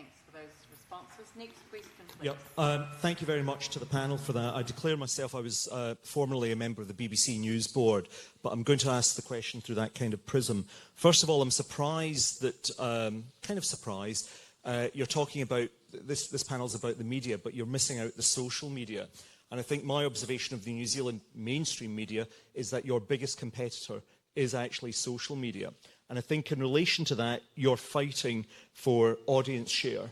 Thanks for those responses. Next question, please. Thank you very much to the panel for that. I declare myself, I was formerly a member of the BBC News Board, but I'm going to ask the question through that kind of prism. First of all, I'm surprised that, you're talking about, this panel's about the media, but you're missing out the social media. And I think my observation of the New Zealand mainstream media is that your biggest competitor is actually social media. And I think in relation to that, you're fighting for audience share.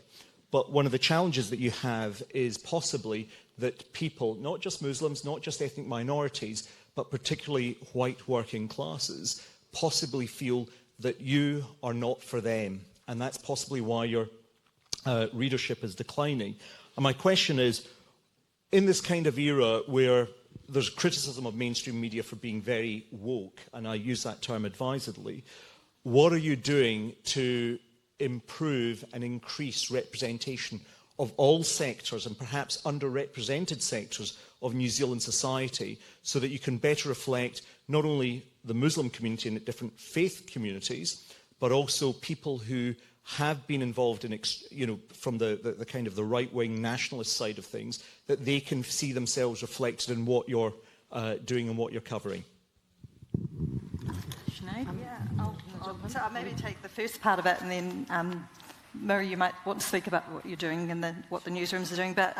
But one of the challenges that you have is possibly that people, not just Muslims, not just ethnic minorities, but particularly white working classes, possibly feel that you are not for them. And that's possibly why your readership is declining. And my question is, in this kind of era where there's criticism of mainstream media for being very woke, and I use that term advisedly, what are you doing to improve and increase representation of all sectors and perhaps underrepresented sectors of New Zealand society so that you can better reflect not only the Muslim community and different faith communities, but also people who have been involved in, from the kind of the right-wing nationalist side of things, that they can see themselves reflected in what you're doing and what you're covering? I'll maybe take the first part of it, and then Murray, you might want to speak about what you're doing and what the newsrooms are doing. But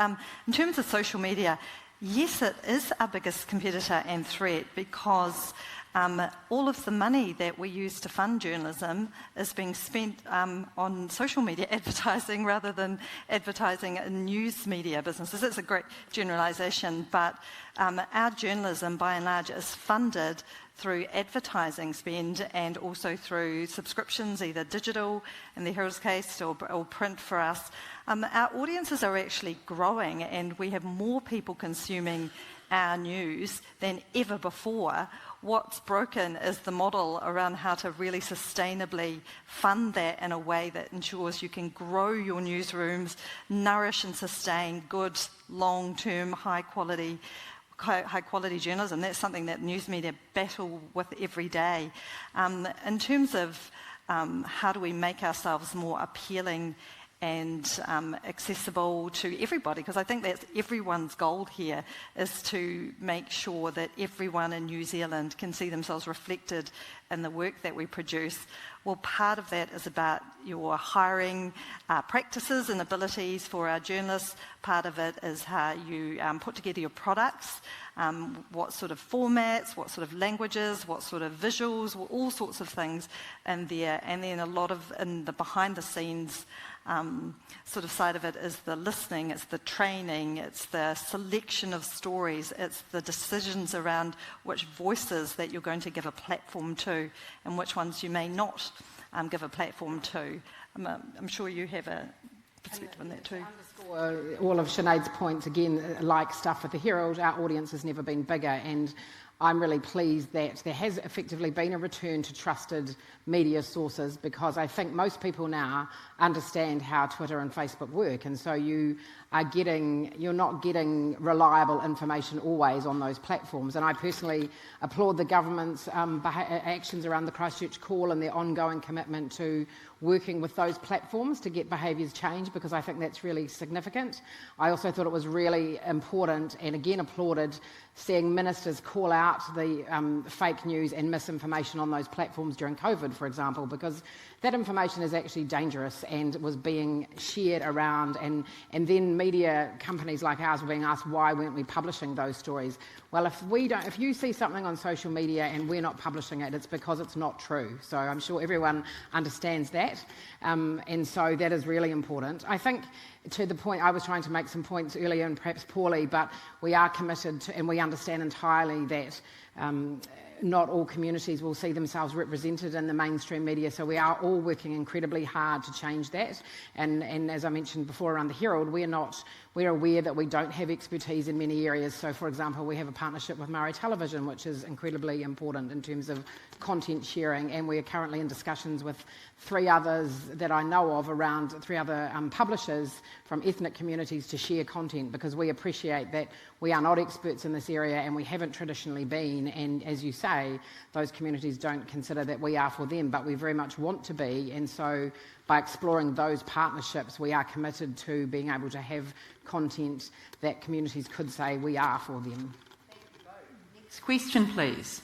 in terms of social media, yes, it is our biggest competitor and threat, because all of the money that we use to fund journalism is being spent on social media advertising rather than advertising in news media businesses. It's a great generalisation, but our journalism, by and large, is funded through advertising spend and also through subscriptions, either digital in the Herald's case or print for us. Our audiences are actually growing, and we have more people consuming our news than ever before. What's broken is the model around how to really sustainably fund that in a way that ensures you can grow your newsrooms, nourish and sustain good, long-term, high-quality journalism. That's something that news media battle with every day. In terms of how do we make ourselves more appealing and accessible to everybody, because I think that's everyone's goal here, is to make sure that everyone in New Zealand can see themselves reflected in the work that we produce. Well, part of that is about your hiring practices and abilities for our journalists. Part of it is how you put together your products, what sort of formats, what sort of languages, what sort of visuals, all sorts of things in there. And then a lot of, in the behind the scenes sort of side of it, is the listening, it's the training, it's the selection of stories, it's the decisions around which voices that you're going to give a platform to and which ones you may not give a platform to. I'm sure you have a perspective on that too. To underscore all of Sinead's points, again, like stuff with the Herald, our audience has never been bigger, and I'm really pleased that there has effectively been a return to trusted media sources, because I think most people now understand how Twitter and Facebook work, and so you're not getting reliable information always on those platforms. And I personally applaud the government's actions around the Christchurch call and their ongoing commitment to working with those platforms to get behaviours changed, because I think that's really significant. I also thought it was really important, and again applauded, seeing ministers call out the fake news and misinformation on those platforms during COVID, for example, because that information is actually dangerous and was being shared around, and then media companies like ours were being asked, why weren't we publishing those stories? Well, if you see something on social media and we're not publishing it, it's because it's not true. So I'm sure everyone understands that, and so that is really important. I think, to the point, I was trying to make some points earlier and perhaps poorly, but we are committed to, and we understand entirely that not all communities will see themselves represented in the mainstream media, so we are all working incredibly hard to change that. And as I mentioned before around the Herald, we're aware that we don't have expertise in many areas. So, for example, we have a partnership with Māori Television, which is incredibly important in terms of content sharing, and we are currently in discussions with three others that I know of, around three other publishers from ethnic communities, to share content, because we appreciate that we are not experts in this area and we haven't traditionally been, and as you say, say, those communities don't consider that we are for them, but we very much want to be. And so by exploring those partnerships, we are committed to being able to have content that communities could say we are for them. Next question, please.